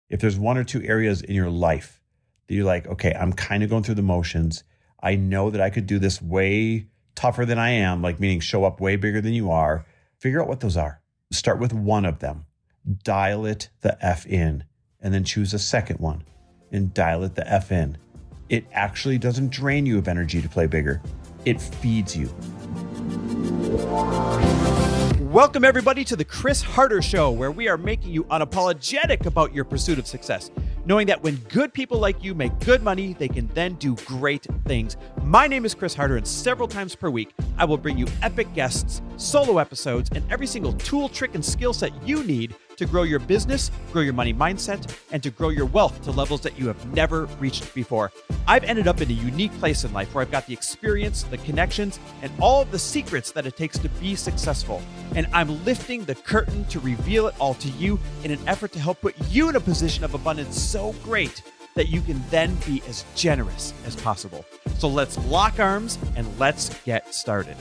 If there's one or two areas in your life that you're like, okay, I'm kind of going through the motions. I know that I could do this way tougher than I am, like meaning show up way bigger than you are. Figure out what those are. Start with one of them. Dial it the F in, and then choose a second one and dial it the F in. It actually doesn't drain you of energy to play bigger. It feeds you. Welcome, everybody, to the Chris Harder Show, where we are making you unapologetic about your pursuit of success, knowing that when good people like you make good money, they can then do great things. My name is Chris Harder, and several times per week, I will bring you epic guests, solo episodes, and every single tool, trick, and skill set you need to grow your business, grow your money mindset, and to grow your wealth to levels that you have never reached before. I've ended up in a unique place in life where I've got the experience, the connections, and all of the secrets that it takes to be successful. And I'm lifting the curtain to reveal it all to you in an effort to help put you in a position of abundance so great that you can then be as generous as possible. So let's lock arms and let's get started.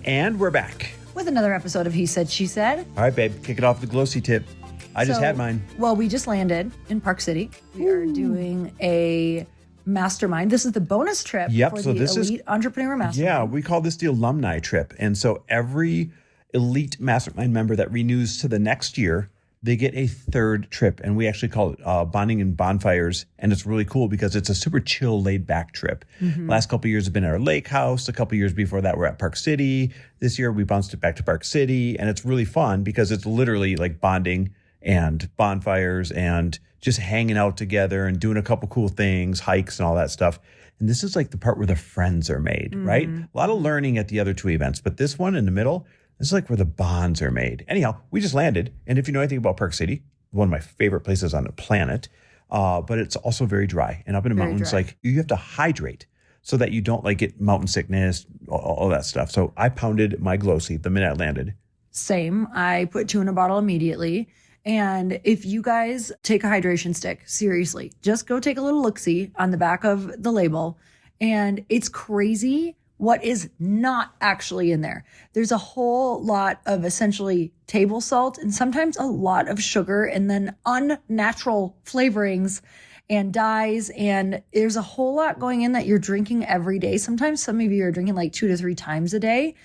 And we're back. With another episode of He Said, She Said. All right, babe, kick it off with the glōci tip. I just had mine. Well, we just landed in Park City. We are doing a mastermind. This is the bonus trip for the Elite Entrepreneur Mastermind. Yeah, we call this the alumni trip. And so every Elite Mastermind member that renews to the next year, they get a third trip. And we actually call it Bonding and Bonfires. And it's really cool because it's a super chill, laid back trip. Mm-hmm. Last couple of years have been at our lake house. A couple of years before that, we're at Park City. This year, we bounced it back to Park City. And it's really fun because it's literally like bonding and bonfires and just hanging out together and doing a couple cool things, hikes and all that stuff. And this is like the part where the friends are made, right? A lot of learning at the other two events. But this one in the middle, this is like where the bonds are made. Anyhow, we just landed. And if you know anything about Park City, one of my favorite places on the planet, but it's also very dry. And up in the mountains, like you have to hydrate so that you don't like get mountain sickness, all that stuff. So I pounded my glōci the minute I landed. Same. I put 2 in a bottle immediately. And if you guys take a hydration stick, seriously, just go take a little look-see on the back of the label. And it's crazy what is not actually in there. There's a whole lot of essentially table salt and sometimes a lot of sugar and then unnatural flavorings and dyes. And there's a whole lot going in that you're drinking every day. Sometimes some of you are drinking like 2 to 3 times a day.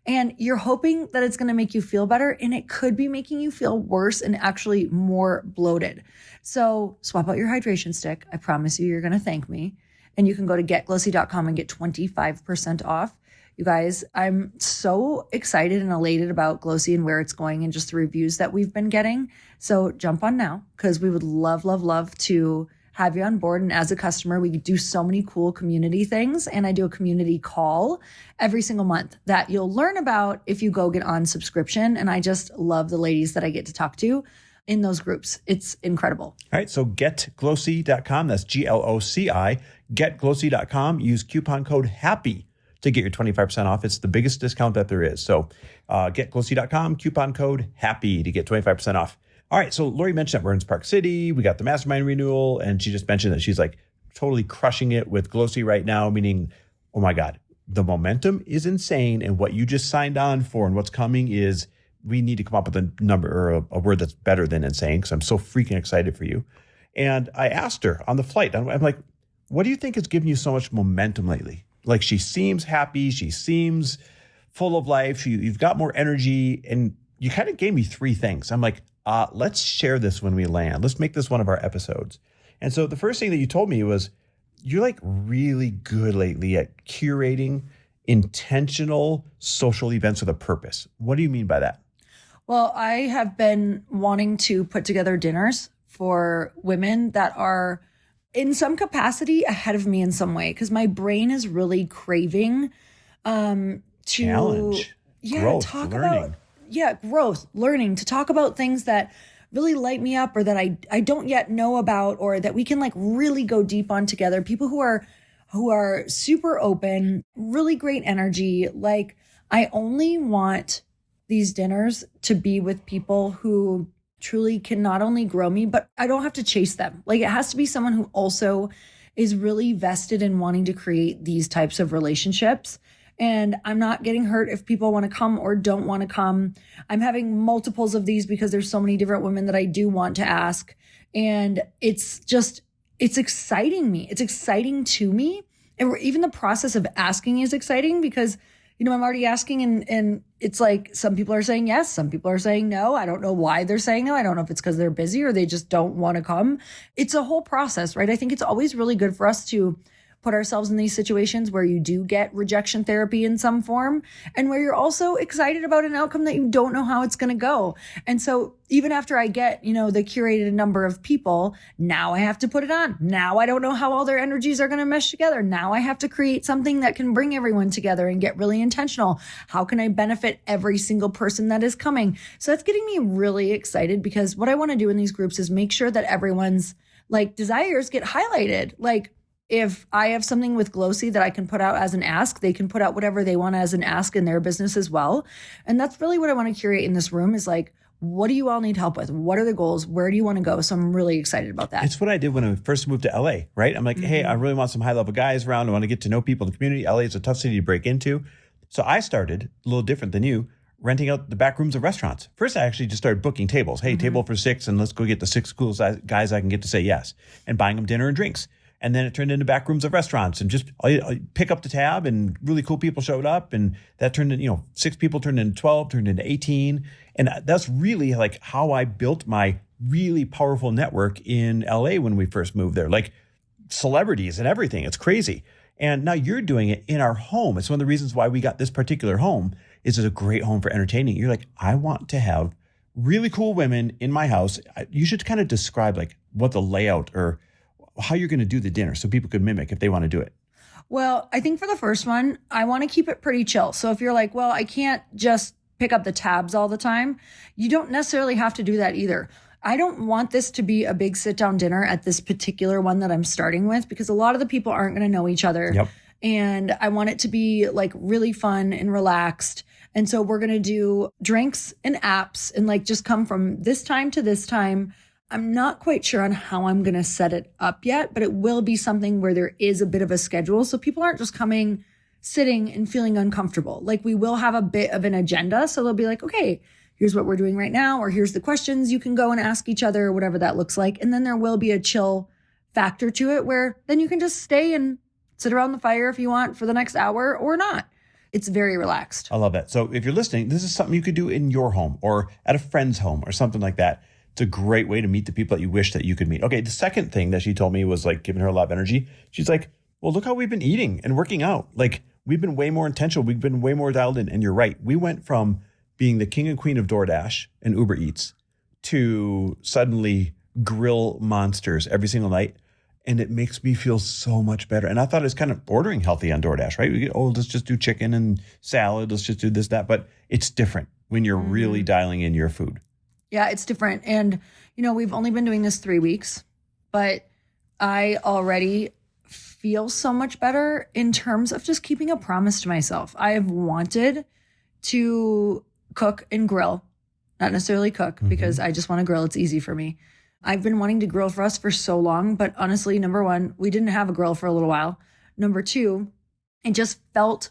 And you're hoping that it's going to make you feel better. And it could be making you feel worse and actually more bloated. So swap out your hydration stick. I promise you're going to thank me. And you can go to getglōci.com and get 25% off. You guys, I'm so excited and elated about glōci and where it's going and just the reviews that we've been getting. So jump on now because we would love, love, love to have you on board. And as a customer, we do so many cool community things. And I do a community call every single month that you'll learn about if you go get on subscription. And I just love the ladies that I get to talk to in those groups. It's incredible. All right. So getglōci.com. That's GLOCI. Getglōci.com. Use coupon code HAPPY to get your 25% off. It's the biggest discount that there is. So getglōci.com, coupon code HAPPY to get 25% off. All right. So Lori mentioned that we're in Park City. We got the mastermind renewal. And she just mentioned that she's like totally crushing it with glōci right now, meaning, oh my God, the momentum is insane. And what you just signed on for and what's coming is we need to come up with a number or a word that's better than insane because I'm so freaking excited for you. And I asked her on the flight, I'm like, what do you think has given you so much momentum lately? Like she seems happy. She seems full of life. You've got more energy. And you kind of gave me 3 things. I'm like, let's share this when we land. Let's make this one of our episodes. And so the first thing that you told me was you're like really good lately at curating intentional social events with a purpose. What do you mean by that? Well, I have been wanting to put together dinners for women that are in some capacity ahead of me in some way because my brain is really craving to challenge, growth, talk learning. about growth, learning, to talk about things that really light me up or that I don't yet know about or that we can like really go deep on together. People who are super open, really great energy. Like I only want these dinners to be with people who truly can not only grow me, but I don't have to chase them. Like it has to be someone who also is really vested in wanting to create these types of relationships And I'm not getting hurt if people want to come or don't want to come. I'm having multiples of these because there's so many different women that I do want to ask. And it's exciting me. It's exciting to me. And even the process of asking is exciting because, I'm already asking and it's like some people are saying yes, some people are saying no. I don't know why they're saying no. I don't know if it's because they're busy or they just don't want to come. It's a whole process, right? I think it's always really good for us to put ourselves in these situations where you do get rejection therapy in some form and where you're also excited about an outcome that you don't know how it's going to go. And so even after I get, the curated number of people, now I have to put it on. Now I don't know how all their energies are going to mesh together. Now I have to create something that can bring everyone together and get really intentional. How can I benefit every single person that is coming? So that's getting me really excited because what I want to do in these groups is make sure that everyone's desires get highlighted. If I have something with glōci that I can put out as an ask, they can put out whatever they want as an ask in their business as well. And that's really what I want to curate in this room is what do you all need help with? What are the goals? Where do you want to go? So I'm really excited about that. It's what I did when I first moved to LA, right? I'm like, hey, I really want some high level guys around. I want to get to know people in the community. LA is a tough city to break into. So I started a little different than you, renting out the back rooms of restaurants. First, I actually just started booking tables. Hey, table for 6 and let's go get the 6 coolest guys I can get to say yes and buying them dinner and drinks. And then it turned into back rooms of restaurants and just I pick up the tab and really cool people showed up. And that turned into, 6 people turned into 12, turned into 18. And that's really how I built my really powerful network in LA when we first moved there, celebrities and everything. It's crazy. And now you're doing it in our home. It's one of the reasons why we got this particular home is it's a great home for entertaining. You're I want to have really cool women in my house. You should kind of describe what the layout or how you're going to do the dinner so people could mimic if they want to do it. Well, I think for the first one, I want to keep it pretty chill. So if you're well, I can't just pick up the tabs all the time, you don't necessarily have to do that either. I don't want this to be a big sit down dinner at this particular one that I'm starting with because a lot of the people aren't going to know each other. Yep. And I want it to be really fun and relaxed. And so we're going to do drinks and apps and just come from this time to this time. I'm not quite sure on how I'm going to set it up yet, but it will be something where there is a bit of a schedule. So people aren't just coming, sitting and feeling uncomfortable. We will have a bit of an agenda. So they'll be okay, here's what we're doing right now, or here's the questions you can go and ask each other, or whatever that looks like. And then there will be a chill factor to it where then you can just stay and sit around the fire if you want for the next hour or not. It's very relaxed. I love that. So if you're listening, this is something you could do in your home or at a friend's home or something like that. It's a great way to meet the people that you wish that you could meet. Okay, the second thing that she told me was giving her a lot of energy. She's well, look how we've been eating and working out. We've been way more intentional. We've been way more dialed in. And you're right. We went from being the king and queen of DoorDash and Uber Eats to suddenly grill monsters every single night. And it makes me feel so much better. And I thought it was kind of ordering healthy on DoorDash, right? Let's just do chicken and salad. Let's just do this, that. But it's different when you're really dialing in your food. Yeah, it's different. And, we've only been doing this 3 weeks, but I already feel so much better in terms of just keeping a promise to myself. I have wanted to cook and grill, not necessarily cook because I just want to grill. It's easy for me. I've been wanting to grill for us for so long, but honestly, number one, we didn't have a grill for a little while. Number two, it just felt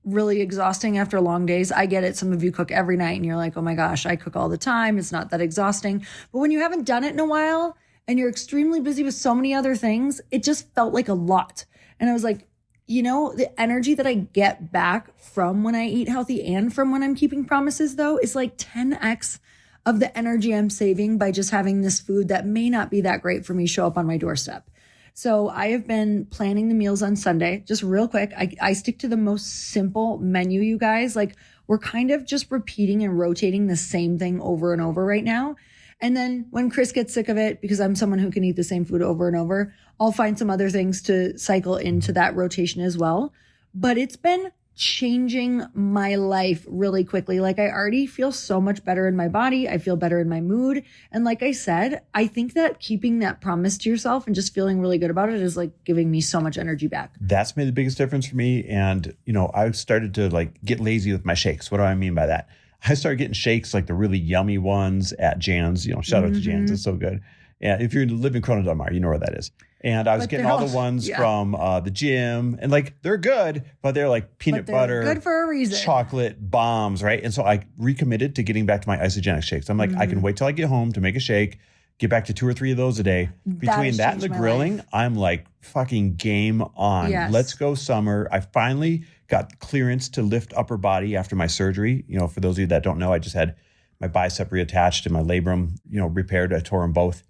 really exhausting after long days. I get it. Some of you cook every night and you're oh my gosh, I cook all the time. It's not that exhausting. But when you haven't done it in a while and you're extremely busy with so many other things, it just felt like a lot. And I was the energy that I get back from when I eat healthy and from when I'm keeping promises though, is 10x of the energy I'm saving by just having this food that may not be that great for me show up on my doorstep. So I have been planning the meals on Sunday. Just real quick, I stick to the most simple menu, you guys. We're kind of just repeating and rotating the same thing over and over right now. And then when Chris gets sick of it, because I'm someone who can eat the same food over and over, I'll find some other things to cycle into that rotation as well. But it's been changing my life really quickly. I already feel so much better in my body. I feel better in my mood. And like I said, I think that keeping that promise to yourself and just feeling really good about it is giving me so much energy back. That's made the biggest difference for me. And, I've started to get lazy with my shakes. What do I mean by that? I started getting shakes the really yummy ones at Jan's, shout out to Jan's. It's so good. Yeah, if you live in Corona Del Mar, you know where that is. And I was getting all the ones from the gym, and like they're good, but they're like peanut butter, good for a reason, chocolate bombs, right? And so I recommitted to getting back to my isogenic shakes. I'm like, I can wait till I get home to make a shake, get back to 2 or 3 of those a day. Between that and the grilling, I'm like fucking game on. Yes. Let's go summer. I finally got clearance to lift upper body after my surgery. You know, for those of you that don't know, I just had my bicep reattached and my labrum, repaired. I tore them both.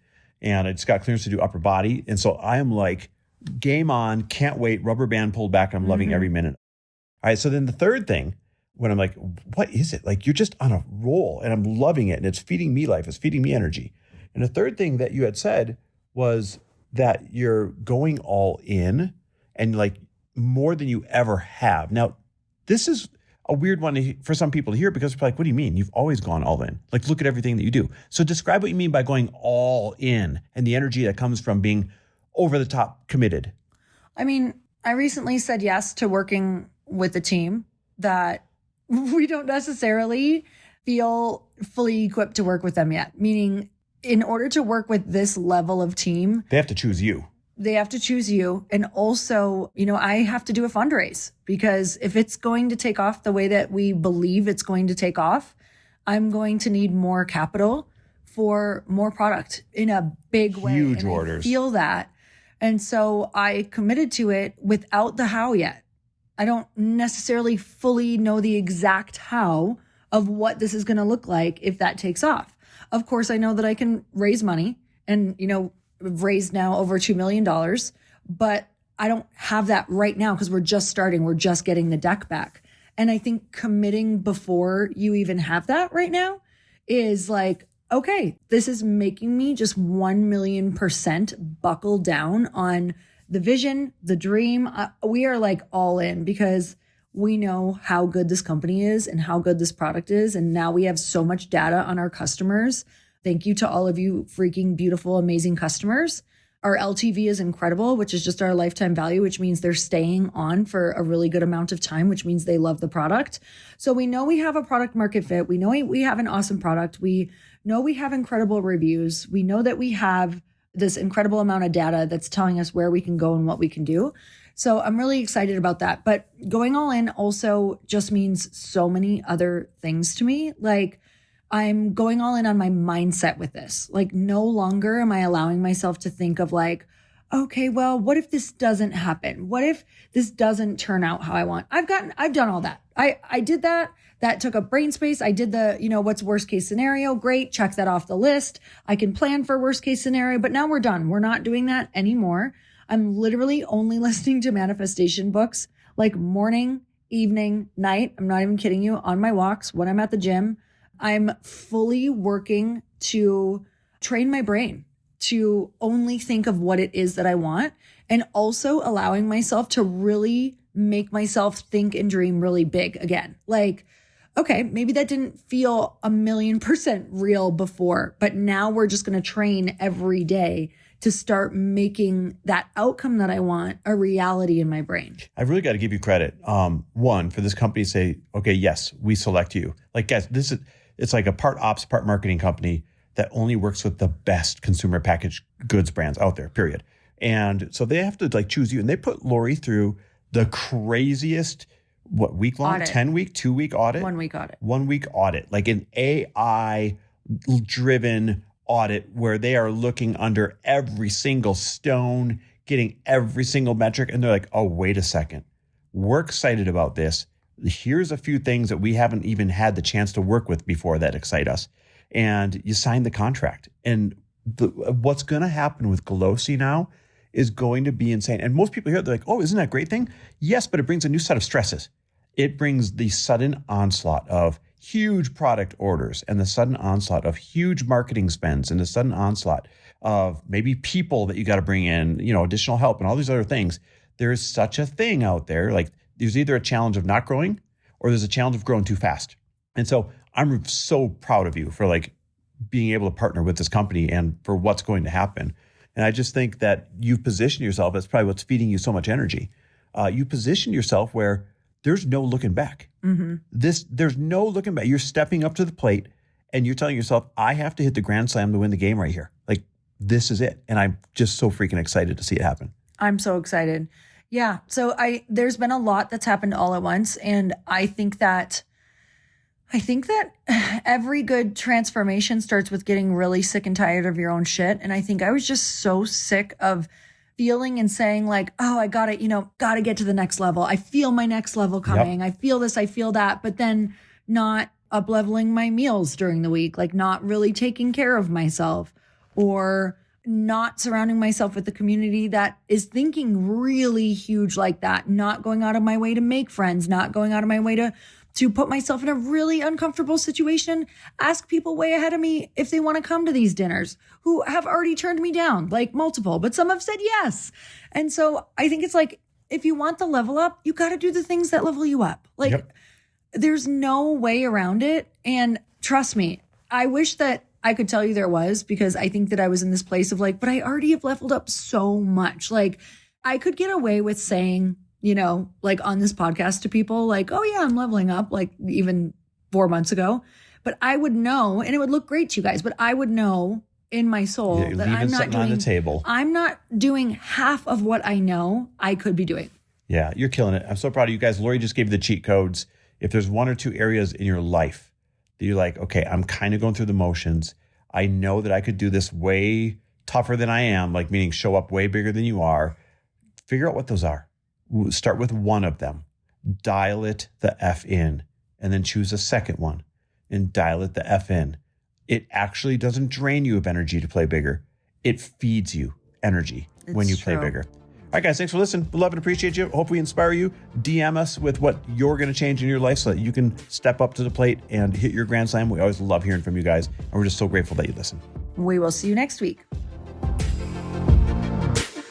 And I just got clearance to do upper body. And so I am like, game on, can't wait, rubber band pulled back. I'm loving every minute. All right. So then the third thing, when I'm like, what is it? Like, you're just on a roll and I'm loving it. And it's feeding me life. It's feeding me energy. And the third thing that you had said was that you're going all in and like more than you ever have. Now, this is a weird one for some people to hear because they're like, what do you mean? You've always gone all in. Like, look at everything that you do. So describe what you mean by going all in and the energy that comes from being over the top committed. I mean, I recently said yes to working with a team that we don't necessarily feel fully equipped to work with them yet. Meaning, in order to work with this level of team, they have to choose you. They have to choose you. And also, I have to do a fundraise because if it's going to take off the way that we believe it's going to take off, I'm going to need more capital for more product in a big way. Huge orders. I feel that. And so I committed to it without the how yet. I don't necessarily fully know the exact how of what this is going to look like if that takes off. Of course, I know that I can raise money and, we've raised now over $2 million, but I don't have that right now because we're just starting. We're just getting the deck back. And I think committing before you even have that right now is like, okay, this is making me just 1,000,000% buckle down on the vision, the dream. We are like all in because we know how good this company is and how good this product is. And now we have so much data on our customers. Thank you to all of you freaking beautiful, amazing customers. Our LTV is incredible, which is just our lifetime value, which means they're staying on for a really good amount of time, which means they love the product. So we know we have a product market fit. We know we have an awesome product. We know we have incredible reviews. We know that we have this incredible amount of data that's telling us where we can go and what we can do. So I'm really excited about that. But going all in also just means so many other things to me. Like, I'm going all in on my mindset with this. Like, no longer am I allowing myself to think of like, okay, well, what if this doesn't happen? What if this doesn't turn out how I want? I've done all that. I did that. That took up brain space. I did the, what's worst case scenario? Great. Check that off the list. I can plan for worst case scenario, but now we're done. We're not doing that anymore. I'm literally only listening to manifestation books like morning, evening, night. I'm not even kidding you, on my walks, when I'm at the gym. I'm fully working to train my brain to only think of what it is that I want, and also allowing myself to really make myself think and dream really big again. Like, okay, maybe that didn't feel 1,000,000% real before, but now we're just going to train every day to start making that outcome that I want a reality in my brain. I've really got to give you credit. One, for this company to say, okay, yes, we select you. Like, guys, it's like a part ops, part marketing company that only works with the best consumer packaged goods brands out there, period. And so they have to like choose you. And they put Lori through the craziest, week long, audit. 10-week, 2-week audit? 1 week audit. 1 week audit, like an AI driven audit where they are looking under every single stone, getting every single metric. And they're like, oh, wait a second. We're excited about this. Here's a few things that we haven't even had the chance to work with before that excite us. And you sign the contract. And what's going to happen with glōci now is going to be insane. And most people here, they're like, oh, isn't that a great thing? Yes, but it brings a new set of stresses. It brings the sudden onslaught of huge product orders and the sudden onslaught of huge marketing spends and the sudden onslaught of maybe people that you got to bring in, additional help and all these other things. There is such a thing out there. Like, there's either a challenge of not growing or there's a challenge of growing too fast. And so I'm so proud of you for like being able to partner with this company and for what's going to happen. And I just think that you've positioned yourself, that's probably what's feeding you so much energy. You position yourself where there's no looking back. Mm-hmm. There's no looking back. You're stepping up to the plate and you're telling yourself, I have to hit the grand slam to win the game right here. Like, this is it. And I'm just so freaking excited to see it happen. I'm so excited. Yeah. So there's been a lot that's happened all at once. And I think that every good transformation starts with getting really sick and tired of your own shit. And I think I was just so sick of feeling and saying like, oh, I got to get to the next level. I feel my next level coming. Yep. I feel this, I feel that, but then not up-leveling my meals during the week, like not really taking care of myself, or not surrounding myself with the community that is thinking really huge like that, not going out of my way to make friends, not going out of my way to put myself in a really uncomfortable situation, ask people way ahead of me if they want to come to these dinners who have already turned me down, like multiple, but some have said yes. And so I think it's like, if you want the level up, you got to do the things that level you up. Like there's no way around it. And trust me, I wish that I could tell you there was, because I think that I was in this place of like, but I already have leveled up so much. Like I could get away with saying, like on this podcast to people like, oh yeah, I'm leveling up, like even 4 months ago, but I would know, and it would look great to you guys, but I would know in my soul that I'm not doing half of what I know I could be doing. Yeah, you're killing it. I'm so proud of you guys. Lori just gave you the cheat codes. If there's one or two areas in your life that you're like, okay, I'm kind of going through the motions. I know that I could do this way tougher than I am, like meaning show up way bigger than you are. Figure out what those are. Start with one of them, dial it the F in, and then choose a second one and dial it the F in. It actually doesn't drain you of energy to play bigger. It feeds you energy when you play bigger. All right, guys, thanks for listening. We love and appreciate you. Hope we inspire you. DM us with what you're going to change in your life so that you can step up to the plate and hit your grand slam. We always love hearing from you guys, and we're just so grateful that you listen. We will see you next week.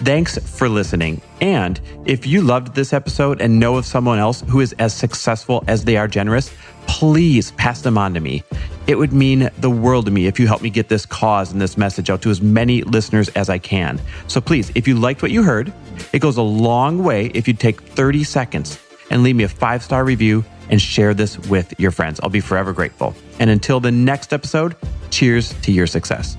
Thanks for listening. And if you loved this episode and know of someone else who is as successful as they are generous, please pass them on to me. It would mean the world to me if you help me get this cause and this message out to as many listeners as I can. So please, if you liked what you heard, it goes a long way if you take 30 seconds and leave me a 5-star review and share this with your friends. I'll be forever grateful. And until the next episode, cheers to your success.